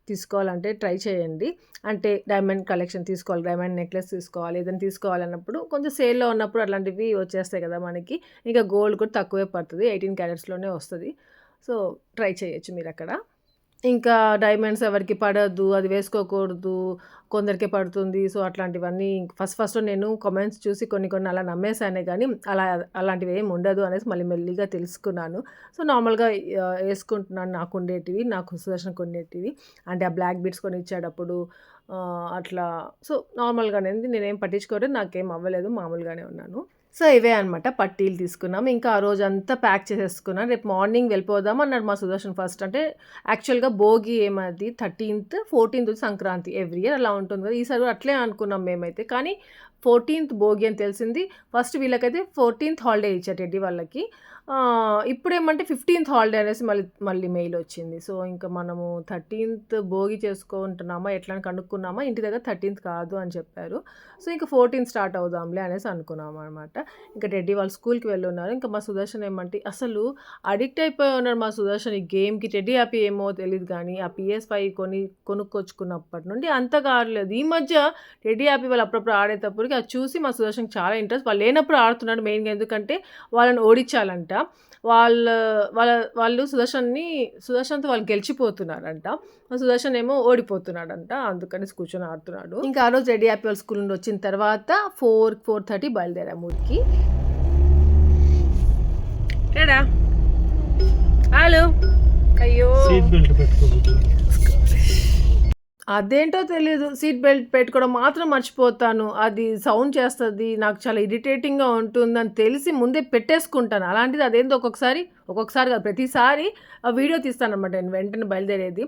తీసుకోవాలంటే ట్రై చేయండి. అంటే డైమండ్ కలెక్షన్ తీసుకోవాలి, డైమండ్ నెక్లెస్ తీసుకోవాలి, ఏదైనా తీసుకోవాలన్నప్పుడు కొంచెం సేల్లో ఉన్నప్పుడు అట్లాంటివి వచ్చేస్తాయి కదా మనకి. ఇంకా గోల్డ్ కూడా తక్కువే పడుతుంది, 18 క్యారెట్స్లోనే వస్తుంది. సో ట్రై చేయొచ్చు మీరు అక్కడ. ఇంకా డైమండ్స్ ఎవరికి పడద్దు, అది వేసుకోకూడదు, కొందరికే పడుతుంది. సో అట్లాంటివన్నీ ఫస్ట్ నేను కామెంట్స్ చూసి కొన్ని అలా నమ్మేశానే కానీ అలాంటివి ఏమి ఉండదు అనేసి మళ్ళీ మెల్లిగా తెలుసుకున్నాను. సో నార్మల్గా వేసుకుంటున్నాను నాకు ఉండేటివి, నాకు సుదర్శన్ కొనేటివి. అంటే ఆ బ్లాక్ బీడ్స్ కొని ఇచ్చేటప్పుడు అట్లా. సో నార్మల్గానే నేనేం పట్టించుకోవడం, నాకేం అవ్వలేదు, మామూలుగానే ఉన్నాను. సో ఇవే అనమాట పట్టీలు తీసుకున్నాం. ఇంకా ఆ రోజు అంతా ప్యాక్ చేసేసుకున్నాను. రేపు మార్నింగ్ వెళ్ళిపోదాం అన్నాడు మా సుదర్శన్ ఫస్ట్. అంటే యాక్చువల్గా భోగి ఏమది 13th 14th Sankranti every year అలా ఉంటుంది కదా, ఈసారి అట్లే అనుకున్నాం మేమైతే. కానీ 14th భోగి అని తెలిసింది. ఫస్ట్ వీళ్ళకైతే 14th హాలిడే ఇచ్చారు టెడ్డీ వాళ్ళకి. ఇప్పుడు ఏమంటే 15th హాలిడే అనేసి మళ్ళీ మెయిల్ వచ్చింది. సో ఇంకా మనము 13th భోగి చేసుకుంటున్నామా ఎట్లా అని కనుక్కున్నామా, ఇంటి దగ్గర 13th కాదు అని చెప్పారు. సో ఇంకా 14th స్టార్ట్ అవుదాంలే అనేసి అనుకున్నాం అనమాట. ఇంకా టెడ్డీ వాళ్ళు స్కూల్కి వెళ్ళి ఉన్నారు. ఇంకా మా సుదర్శన్ ఏమంటే అసలు అడిక్ట్ అయిపోయి ఉన్నారు మా సుదర్శన్ ఈ గేమ్కి. టెడ్డీ హ్యాపీ ఏమో తెలియదు కానీ ఆ PS5 కొనుక్కొచ్చుకున్నప్పటి నుండి అంతగా ఆడలేదు. ఈ మధ్య టెడ్డీ హ్యాపీ వాళ్ళు అప్పుడప్పుడు ఆడేటప్పటికి అది చూసి మా సుదర్శన్కి చాలా ఇంట్రెస్ట్. వాళ్ళు లేనప్పుడు ఆడుతున్నాడు మెయిన్గా, ఎందుకంటే వాళ్ళని ఓడించాలంట. వాళ్ళు సుదర్శన్తో వాళ్ళు గెలిచిపోతున్నారంట, సుదర్శన్ ఏమో ఓడిపోతున్నాడంట. అందుకని కూర్చొని ఆడుతున్నాడు. ఇంకా ఆ రోజు రెడీ హ్యాపీ వాళ్ళ స్కూల్ నుండి వచ్చిన తర్వాత 4:30 బయలుదేరా ఊరికి. హలో అయ్యో సీట్ బెల్ట్ పెట్టుకోబోతు. అదేంటో తెలియదు, సీట్ బెల్ట్ పెట్టుకోవడం మాత్రం మర్చిపోతాను. అది సౌండ్ చేస్తుంది, నాకు చాలా ఇరిటేటింగ్గా ఉంటుందని తెలిసి ముందే పెట్టేసుకుంటాను. అలాంటిది అదేందో ఒక్కొక్కసారి కాదు ప్రతిసారి ఆ వీడియో తీస్తానమాట నేను వెంటనే బయలుదేరేది.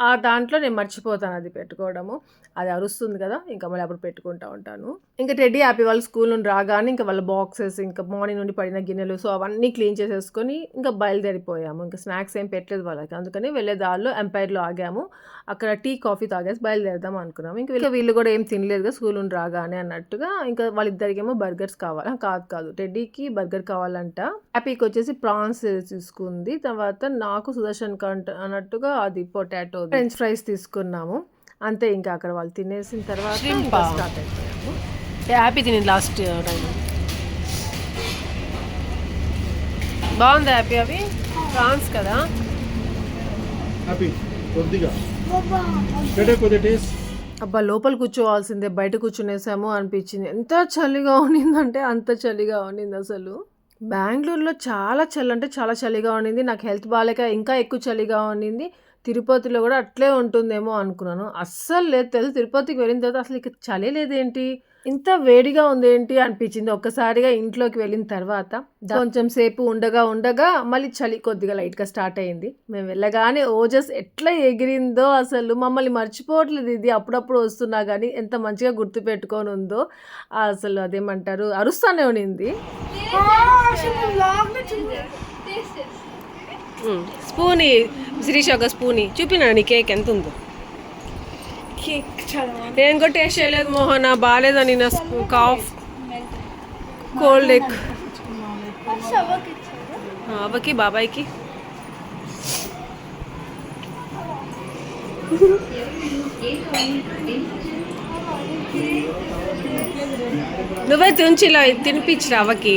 ఆ దాంట్లో నేను మర్చిపోతాను అది పెట్టుకోవడము. అది అరుస్తుంది కదా, ఇంకా మళ్ళీ అప్పుడు పెట్టుకుంటూ ఉంటాను. ఇంకా టెడ్డీ హ్యాపీ వాళ్ళ స్కూల్ నుండి రాగానే ఇంకా వాళ్ళ బాక్సెస్, ఇంకా మార్నింగ్ నుండి పడిన గిన్నెలు, సో అవన్నీ క్లీన్ చేసేసుకొని ఇంకా బయలుదేరిపోయాము. ఇంకా స్నాక్స్ ఏం పెట్టలేదు వాళ్ళకి, అందుకని వెళ్ళే దారిలో ఎంపైర్లో ఆగాము. అక్కడ టీ కాఫీ తాగేసి బయలుదేరదాం అనుకున్నాము. ఇంకా వీళ్ళు కూడా ఏం తినలేదు కదా స్కూల్ నుండి రాగానే అన్నట్టుగా. ఇంకా వాళ్ళిద్దరికేమో బర్గర్స్ కావాలి, కాదు టెడ్డీకి బర్గర్ కావాలంట. హ్యాపీకి వచ్చేసి ప్రాన్స్ తీసుకుంది. తర్వాత నాకు సుదర్శన్ అన్నట్టుగా అది పొటాటో ఫ్రెంచ్ ఫ్రైస్ తీసుకున్నాము. అంతే. ఇంకా అక్కడ వాళ్ళు తినేసిన తర్వాత స్టార్ట్ అయిపోయాము. హ్యాపీ తినేది లాస్ట్ టైం. బాగుంది హ్యాపీ. అవి ప్రాన్స్ కదా. అబ్బా లోపల కూర్చోవాల్సిందే, బయట కూర్చునేసాము అనిపించింది. ఎంత చలిగా ఉన్నిందంటే అంత చలిగా ఉన్నింది అసలు. బెంగళూరులో చాలా చలి అంటే చాలా చలిగా ఉండింది. నాకు హెల్త్ బాగాలేక ఇంకా ఎక్కువ చలిగా ఉండింది. తిరుపతిలో కూడా అట్లే ఉంటుందేమో అనుకున్నాను, అస్సలు లేదు. తెలుసు తిరుపతికి వెళ్ళిన తర్వాత అసలు ఇక చలి లేదేంటి, ఇంత వేడిగా ఉందేంటి అనిపించింది. ఒక్కసారిగా ఇంట్లోకి వెళ్ళిన తర్వాత కొంచెం సేపు ఉండగా మళ్ళీ చలి కొద్దిగా లైట్గా స్టార్ట్ అయ్యింది. మేము వెళ్ళగానే ఓజస్ ఎట్లా ఎగిరిందో అసలు మమ్మల్ని మర్చిపోవట్లేదు. ఇది అప్పుడప్పుడు వస్తున్నా కానీ ఎంత మంచిగా గుర్తు పెట్టుకొని ఉందో అసలు. అదేమంటారు, అరుస్తానే ఉండింది. స్పూని శిరీష్ ఒక స్పూని చూపినా నీ కేక్ ఎంత ఉందో. నేను కూడా టేస్ట్ చేయలేదు మోహన, బాగాలేదని నా కాఫ్ కోల్డ్ ఎక్. అవ్వకి బాబాయ్కి నువ్వే తుంచి ఇలా తినిపించరా అవ్వకి.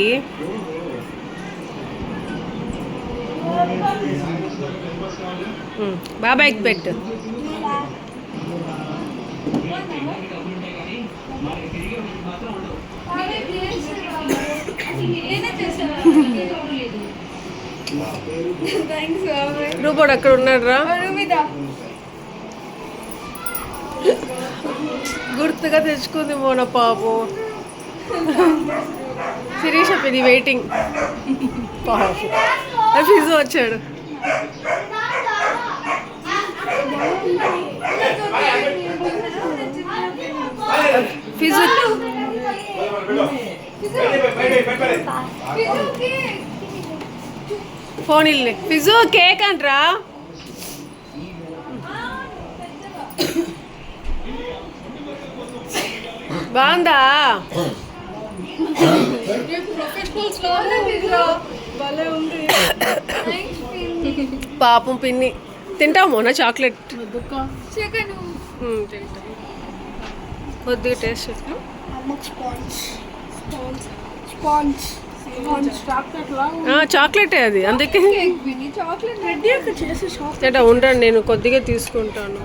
బాబాయ్కి పెట్టు. రూపోడు అక్కడ ఉన్నాడు రా. గుర్తుగా తెచ్చుకుంది మోన పాపం. శిరీష ఇది వెయిటింగ్. పాపం ఫిజు వచ్చాడు. ఫిజు ఫోన్ ఇల్లు. ఫిజు కేక్ అంట్రా. బాగుందా? పాపం పిన్ని. తింటాము నా చాక్లెట్. కొద్దిగా టేస్ట్ చేస్తాం. చాక్లెటే అది, అందుకే చేటా ఉండండి, నేను కొద్దిగా తీసుకుంటాను.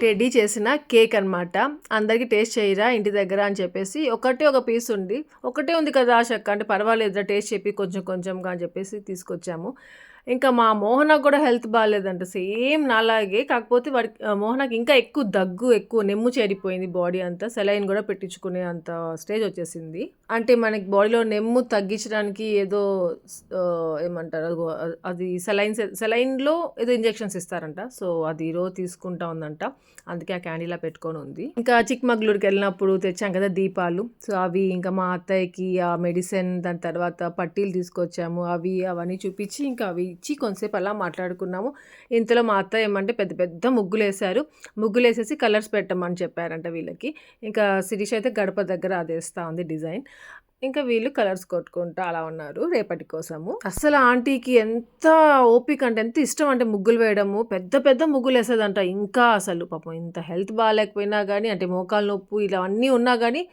టెడ్డీ చేసిన కేక్ అనమాట. అందరికీ టేస్ట్ చేయరా ఇంటి దగ్గర అని చెప్పేసి ఒక పీస్ ఉంది. ఒకటే ఉంది కదా ఆశక్క అంటే పర్వాలేదు టేస్ట్ చెప్పి కొంచెం కొంచెంగా అని చెప్పేసి తీసుకొచ్చాము. ఇంకా మా మోహనకు కూడా హెల్త్ బాగాలేదంట, సేమ్ నాలాగే. కాకపోతే వాడికి మోహనకి ఇంకా ఎక్కువ దగ్గు, ఎక్కువ నెమ్ము చేరిపోయింది బాడీ అంతా. సెలైన్ కూడా పెట్టించుకునే అంత స్టేజ్ వచ్చేసింది. అంటే మనకి బాడీలో నెమ్ము తగ్గించడానికి ఏదో ఏమంటారు అది సెలైన్లో ఏదో ఇంజెక్షన్స్ ఇస్తారంట. సో అది రోజు తీసుకుంటా ఉందంట, అందుకే ఆ క్యాండీలా పెట్టుకొని ఉంది. ఇంకా చిక్మగళూరుకి వెళ్ళినప్పుడు తెచ్చాం కదా దీపాలు, సో అవి ఇంకా మా అత్తయ్యకి ఆ మెడిసిన్, దాని తర్వాత పట్టీలు తీసుకొచ్చాము. అవన్నీ చూపించి ఇంకా అవి ఇచ్చి కొంతసేపు అలా మాట్లాడుకున్నాము. ఇంతలో మా అత్తయ్య ఏమంటే పెద్ద పెద్ద ముగ్గులు వేశారు. ముగ్గులు వేసేసి కలర్స్ పెట్టమని చెప్పారంట వీళ్ళకి. ఇంకా శిరీష్ అయితే గడప దగ్గర అది వేస్తూ ఉంది డిజైన్. ఇంకా వీళ్ళు కలర్స్ కొట్టుకుంటూ అలా ఉన్నారు రేపటి కోసము. అసలు ఆంటీకి ఎంత ఓపిక అంటే, ఎంత ఇష్టం అంటే ముగ్గులు వేయడము. పెద్ద పెద్ద ముగ్గులు వేసేదంట. ఇంకా అసలు పాపం ఇంత హెల్త్ బాగాలేకపోయినా కానీ, అంటే మోకాలు నొప్పు ఇలా అన్నీ ఉన్నా కానీ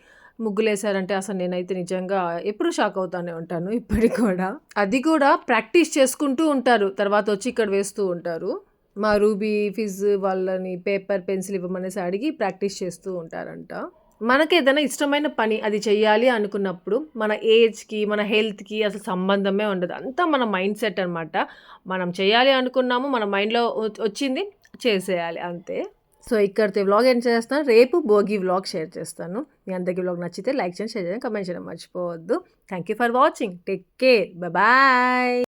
ముగ్గులు వేసారంటే అసలు నేనైతే నిజంగా ఎప్పుడు షాక్ అవుతానే ఉంటాను ఇప్పటికి కూడా. అది కూడా ప్రాక్టీస్ చేసుకుంటూ ఉంటారు, తర్వాత వచ్చి ఇక్కడ వేస్తూ ఉంటారు. మా రూబీ ఫిజ్ వాళ్ళని పేపర్ పెన్సిల్ ఇవ్వమనేసి అడిగి ప్రాక్టీస్ చేస్తూ ఉంటారంట. మనకి ఏదైనా ఇష్టమైన పని అది చెయ్యాలి అనుకున్నప్పుడు మన ఏజ్కి మన హెల్త్కి అసలు సంబంధమే ఉండదు. అంతా మన మైండ్ సెట్ అనమాట. మనం చేయాలి అనుకున్నాము, మన మైండ్లో వచ్చింది చేసేయాలి అంతే. సో ఇక్కడితో వ్లాగ్ ఏం చేస్తాను, రేపు భోగి వ్లాగ్ షేర్ చేస్తాను. మీ అందరికీ వ్లాగ్ నచ్చితే లైక్ చేయండి, షేర్ చేయండి, కమెంట్ చేయడం మర్చిపోవద్దు. Thank you for watching. Take care, bye.